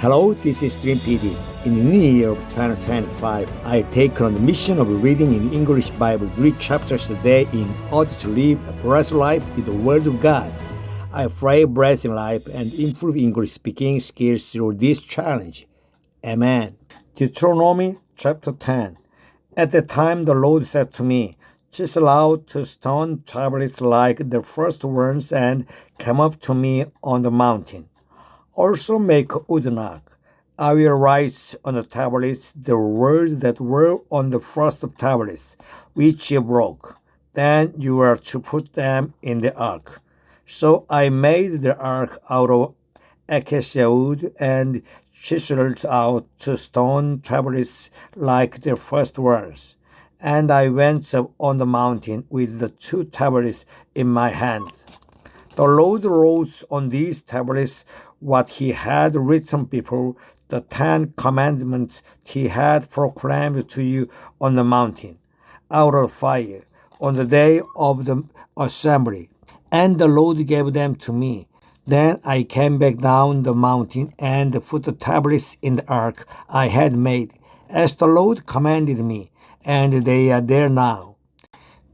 Hello, this is Dream PD. In the new year of 2025, I take on the mission of reading in English Bible 3 chapters a day in order to live a blessed life with the Word of God. I pray blessing life and improve English speaking skills through this challenge. Amen. Deuteronomy chapter 10. At that time the Lord said to me, chisel out 2 stone tablets like the first ones and come up to me on the mountain. Also make a wooden ark. I will write on the tablets the words that were on the first tablets, which you broke. Then you are to put them in the ark. So I made the ark out of acacia wood and chiseled out 2 stone tablets like the first ones. And I went up on the mountain with the 2 tablets in my hands. The Lord wrote on these tablets what he had written before, the 10 commandments he had proclaimed to you on the mountain, out of fire, on the day of the assembly. And the Lord gave them to me. Then I came back down the mountain and put the tablets in the ark I had made, as the Lord commanded me, and they are there now.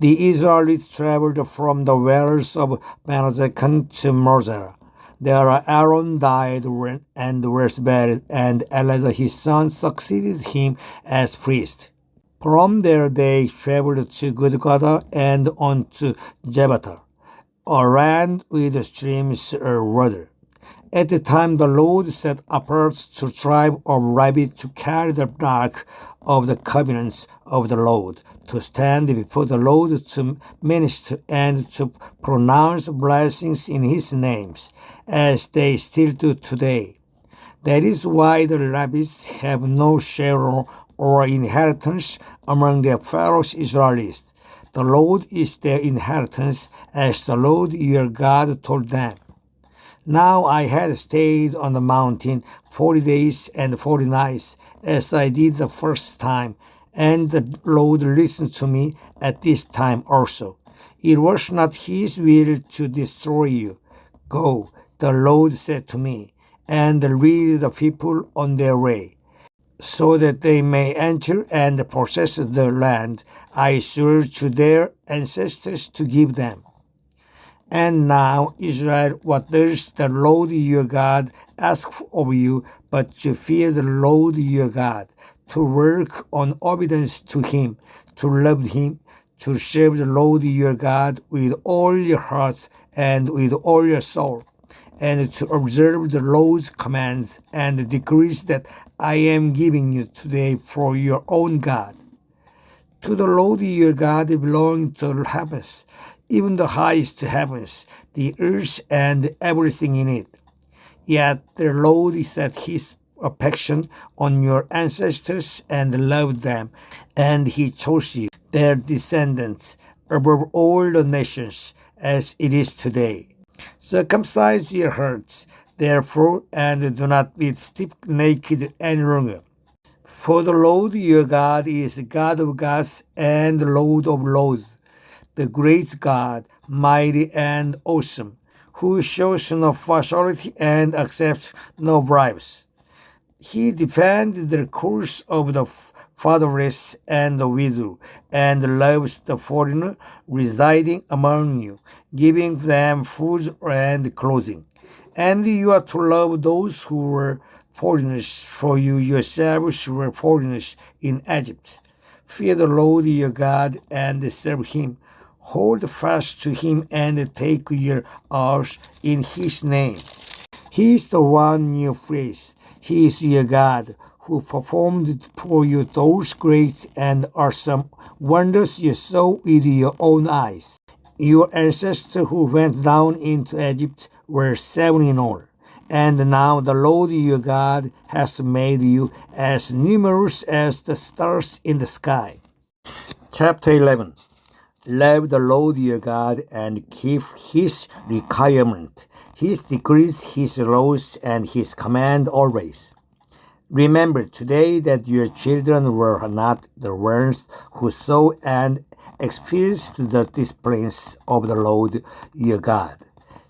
The Israelites traveled from the wells of Benazekon to Morsah. There Aaron died and was buried, and Eleazar his son succeeded him as priest. From there they traveled to Gudgodah and on to Jebata, a land with streams of water. At the time the Lord set apart the tribe of Levi to carry the ark of the covenants of the Lord, to stand before the Lord, to minister and to pronounce blessings in his names, as they still do today. That is why the Levites have no share or inheritance among their fellow Israelites. The Lord is their inheritance, as the Lord your God told them. Now I had stayed on the mountain 40 days and 40 nights, as I did the first time, and the Lord listened to me at this time also. It was not his will to destroy you. Go, the Lord said to me, and lead the people on their way, so that they may enter and possess the land I swore to their ancestors to give them. And now, Israel, what does the Lord your God ask of you but to fear the Lord your God, to work on obedience to him, to love him, to serve the Lord your God with all your heart and with all your soul, and to observe the Lord's commands and decrees that I am giving you today for your own God. To the Lord your God belong the heavens, even the highest heavens, the earth and everything in it. Yet the Lord set his affection on your ancestors and loved them, and he chose you, their descendants, above all the nations, as it is today. Circumcise your hearts, therefore, and do not be stiff-necked any longer. For the Lord your God is God of gods and Lord of lords, the great God, mighty and awesome, who shows no partiality and accepts no bribes. He defends the cause of the fatherless and the widow, and loves the foreigner residing among you, giving them food and clothing. And you are to love those who were foreigners, for you yourselves were foreigners in Egypt. Fear the Lord your God and serve him. Hold fast to him and take your oaths in his name. He is the one you praise. He is your God, who performed for you those great and awesome wonders you saw with your own eyes. Your ancestors who went down into Egypt were 7 in all. And now the Lord your God has made you as numerous as the stars in the sky. Chapter 11. Love the Lord your God and keep his requirement, his decrees, his laws, and his command always. Remember today that your children were not the ones who saw and experienced the disciplines of the Lord your God,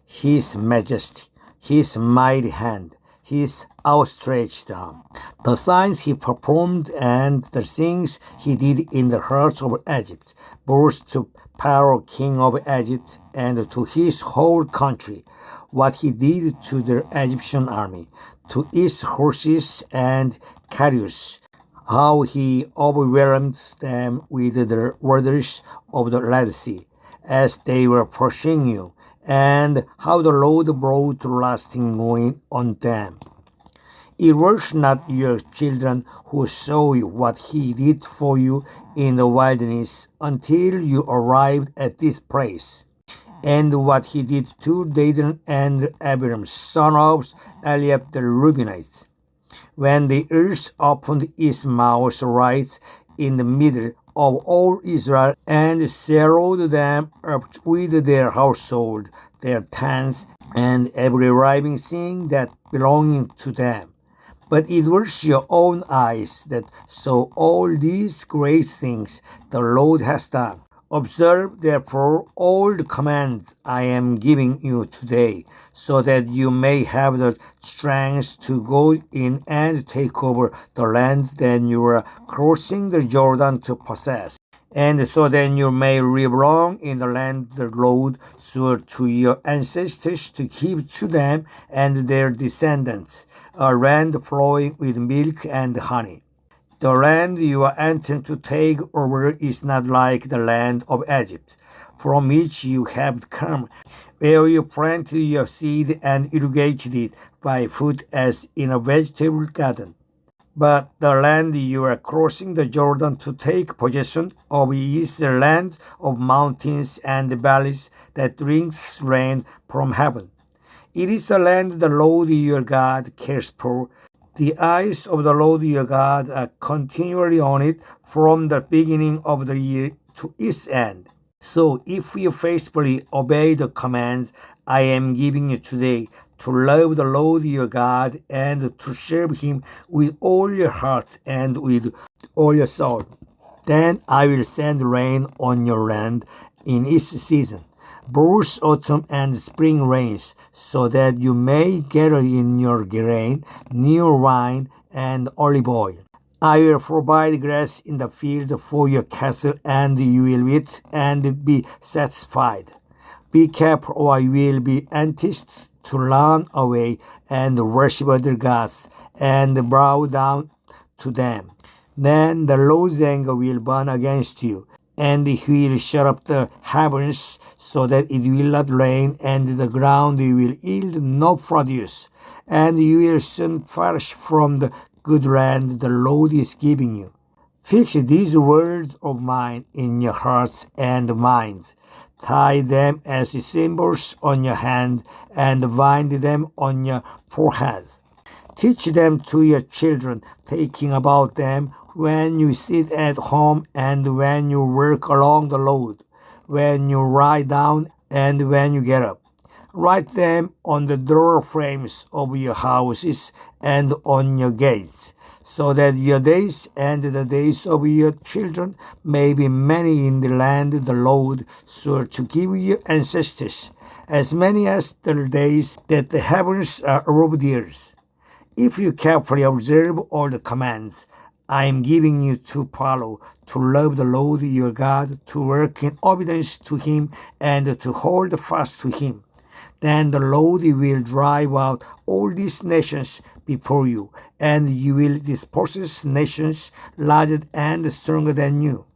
his majesty, his mighty hand, his outstretched arm. The signs he performed and the things he did in the hearts of Egypt, both to Pharaoh, king of Egypt, and to his whole country, what he did to the Egyptian army, to its horses and chariots, how he overwhelmed them with the waters of the Red Sea, as they were pursuing you, and how the Lord brought lasting ruin on them. It was not your children who saw what he did for you in the wilderness until you arrived at this place, and what he did to Dathan and Abiram, son of Eliab the Reubenites, when the earth opened its mouth right in the middle of all Israel and swallowed them up with their household, their tents, and every living thing that belonging to them. But it was your own eyes that saw all these great things the Lord has done. Observe, therefore, all the commands I am giving you today, so that you may have the strength to go in and take over the land that you are crossing the Jordan to possess, and so that you may live long in the land the Lord swore to your ancestors to give to them and their descendants, a land flowing with milk and honey. The land you are entering to take over is not like the land of Egypt, from which you have come, where you planted your seed and irrigated it by foot as in a vegetable garden. But the land you are crossing the Jordan to take possession of is a land of mountains and valleys that drinks rain from heaven. It is a land the Lord your God cares for. The eyes of the Lord your God are continually on it from the beginning of the year to its end. So if you faithfully obey the commands I am giving you today, to love the Lord your God and to serve him with all your heart and with all your soul, then I will send rain on your land in its season, both autumn and spring rains, so that you may gather in your grain, new wine, and olive oil. I will provide grass in the field for your cattle, and you will eat and be satisfied. Be careful, or you will be enticed to run away and worship other gods and bow down to them. Then the Lord's anger will burn against you, and he will shut up the heavens so that it will not rain, and the ground will yield no produce, and you will soon perish from the good land the Lord is giving you. Fix these words of mine in your hearts and minds. Tie them as symbols on your hand and bind them on your foreheads. Teach them to your children, thinking about them when you sit at home and when you work along the road, when you lie down and when you get up. Write them on the door frames of your houses and on your gates, so that your days and the days of your children may be many in the land the Lord swore to give your ancestors, as many as the days that the heavens are above the earth. If you carefully observe all the commands I am giving you to follow, to love the Lord your God, to work in obedience to him, and to hold fast to him, then the Lord will drive out all these nations before you, and you will dispossess nations larger and stronger than you.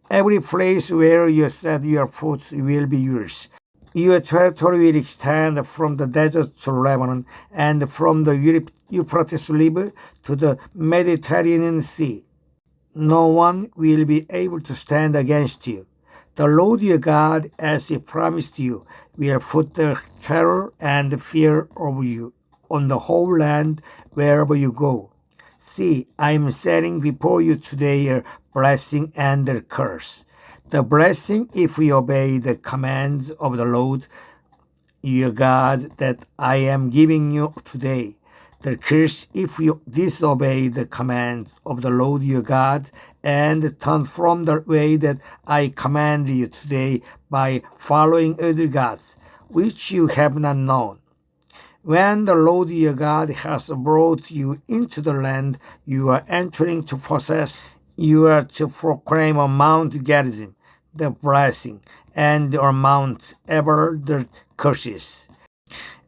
Every place where you set your foot will be yours. Your territory will extend from the desert to Lebanon, and from the Euphrates River to the Mediterranean Sea. No one will be able to stand against you. The Lord your God, as he promised you, will put the terror and fear of you on the whole land wherever you go. See, I am setting before you today a blessing and a curse. The blessing, if we obey the commands of the Lord your God that I am giving you today. The curse, if you disobey the commands of the Lord your God and turn from the way that I command you today by following other gods, which you have not known. When the Lord your God has brought you into the land you are entering to possess, you are to proclaim on Mount Gerizim the blessing, and on Mount Ebal the curses.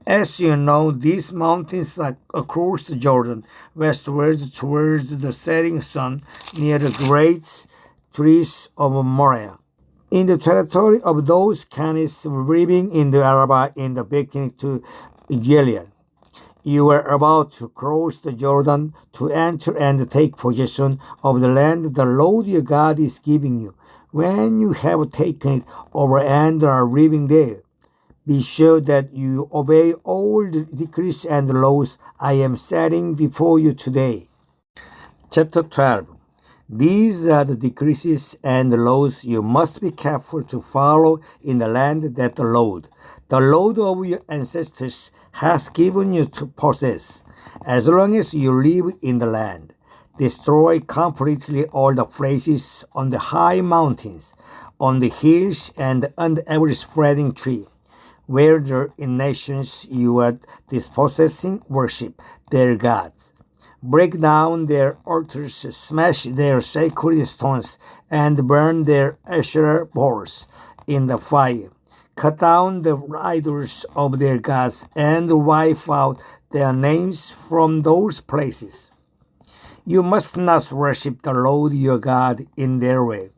As you know, these mountains are across the Jordan, westwards towards the setting sun, near the great trees of Moriah, in the territory of those Canaanites living in the Arabah in the beginning to Gilead. You are about to cross the Jordan to enter and take possession of the land the Lord your God is giving you. When you have taken it over and are living there, be sure that you obey all the decrees and laws I am setting before you today. Chapter 12. These are the decrees and laws you must be careful to follow in the land that the Lord of your ancestors has given you to possess, as long as you live in the land. Destroy completely all the places on the high mountains, on the hills, and on every spreading tree, where the nations you are dispossessing worship their gods. Break down their altars, smash their sacred stones, and burn their Asherah poles in the fire. Cut down the idols of their gods and wipe out their names from those places. You must not worship the Lord your God in their way,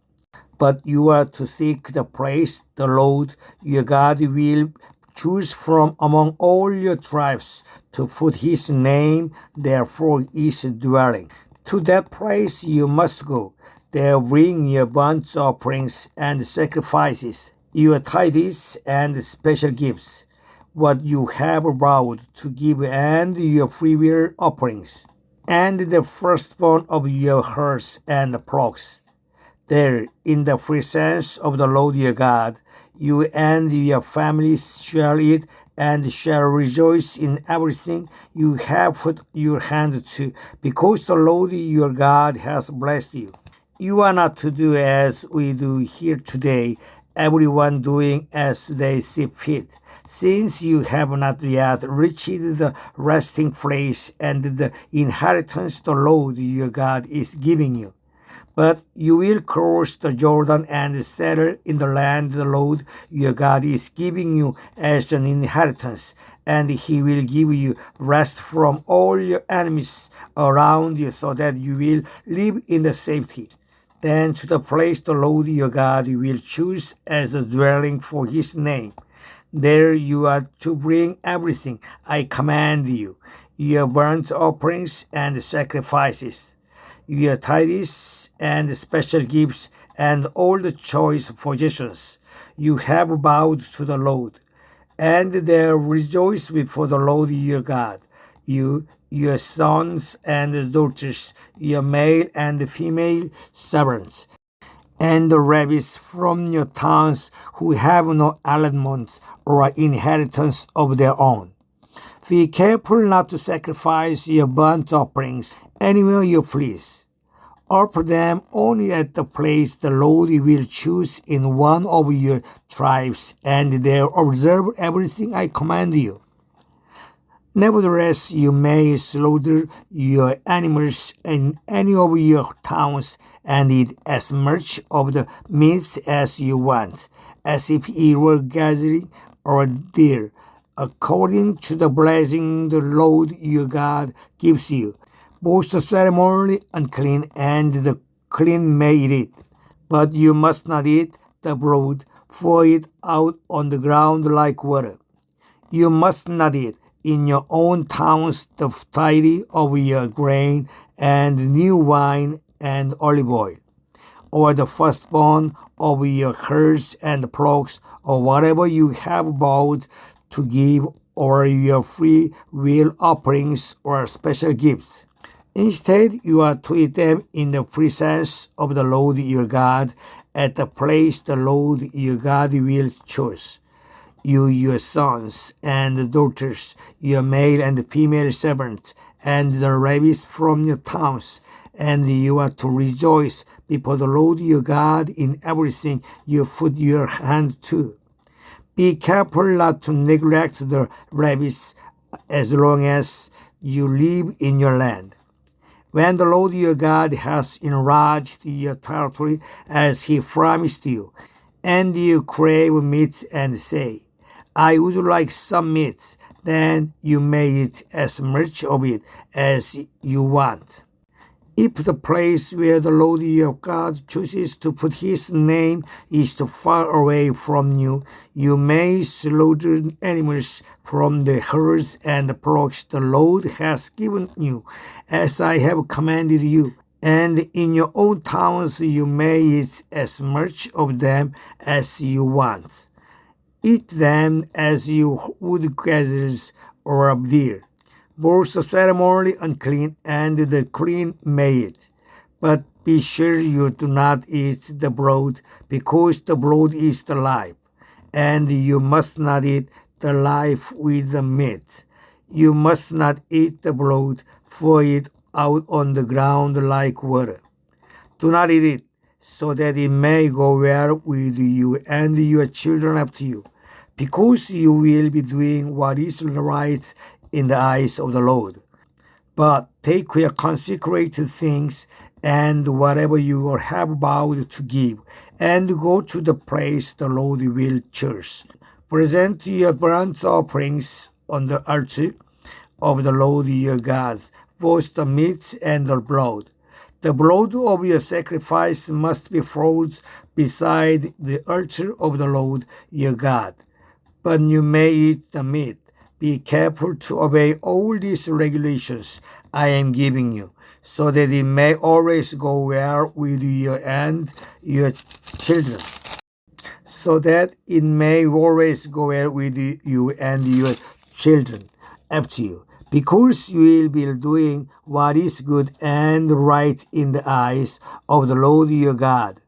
but you are to seek the place the Lord your God will choose from among all your tribes to put his name there for his dwelling. To that place you must go. There bring your burnt offerings and sacrifices, your tithes and special gifts, what you have vowed to give, and your freewill offerings, and the firstborn of your herds and flocks. There, in the presence of the Lord your God, you and your families shall eat and shall rejoice in everything you have put your hand to, because the Lord your God has blessed you. You are not to do as we do here today, everyone doing as they see fit, since you have not yet reached the resting place and the inheritance the Lord your God is giving you. But you will cross the Jordan and settle in the land the Lord your God is giving you as an inheritance, and he will give you rest from all your enemies around you, so that you will live in the safety. Then to the place the Lord your God will choose as a dwelling for his name. There you are to bring everything I command you, your burnt offerings and sacrifices, your tithes and special gifts, and all the choice possessions you have vowed to the Lord, and there rejoice before the Lord your God, you, your sons and daughters, your male and female servants, and the rabbis from your towns who have no allotment or inheritance of their own. Be careful not to sacrifice your burnt offerings anywhere you please. Offer them only at the place the Lord will choose in one of your tribes, and there observe everything I command you. Nevertheless, you may slaughter your animals in any of your towns and eat as much of the meat as you want, as if it were gazelle or deer, according to the blessing the Lord your God gives you. Both the ceremonially unclean and the clean may eat it, but you must not eat the blood, pour it out on the ground like water. You must not eat in your own towns the tithe of your grain and new wine and olive oil, or the firstborn of your herds and flocks, or whatever you have vowed to give, or your free will offerings or special gifts. Instead, you are to eat them in the presence of the Lord your God, at the place the Lord your God will choose. You, your sons and daughters, your male and female servants, and the rabbis from your towns, and you are to rejoice before the Lord your God in everything you put your hand to. Be careful not to neglect the rabbis as long as you live in your land. When the Lord your God has enlarged your territory as he promised you, and you crave meat and say, I would like some meat, then you may eat as much of it as you want. If the place where the Lord your God chooses to put his name is too far away from you, you may slaughter animals from the herds and flocks the Lord has given you, as I have commanded you. And in your own towns you may eat as much of them as you want. Eat them as you would gazelles or deer. Both the ceremonially unclean and the clean may eat. But be sure you do not eat the blood, because the blood is the life, and you must not eat the life with the meat. You must not eat the blood, for it out on the ground like water. Do not eat it, so that it may go well with you and your children after you, because you will be doing what is right in the eyes of the Lord. But take your consecrated things and whatever you have vowed to give, and go to the place the Lord will choose. Present your burnt offerings on the altar of the Lord your God, both the meat and the blood. The blood of your sacrifice must be flowed beside the altar of the Lord your God. But you may eat the meat. Be careful to obey all these regulations I am giving you, so that it may always go well with you and your children. So that it may always go well with you and your children after you, because you will be doing what is good and right in the eyes of the Lord your God.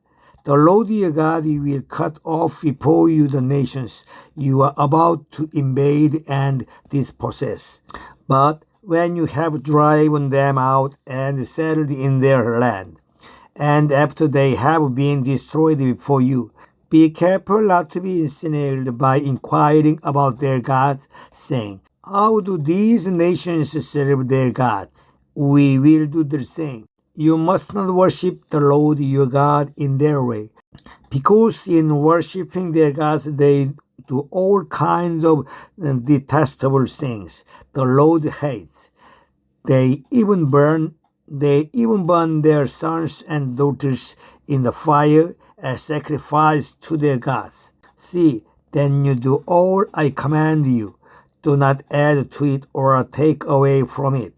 The Lord your God will cut off before you the nations you are about to invade and dispossess. But when you have driven them out and settled in their land, and after they have been destroyed before you, be careful not to be ensnared by inquiring about their gods, saying, How do these nations serve their gods? We will do the same. You must not worship the Lord your God in their way, because in worshiping their gods they do all kinds of detestable things the Lord hates. They even burn their sons and daughters in the fire as sacrifice to their gods. See, then you do all I command you. Do not add to it or take away from it.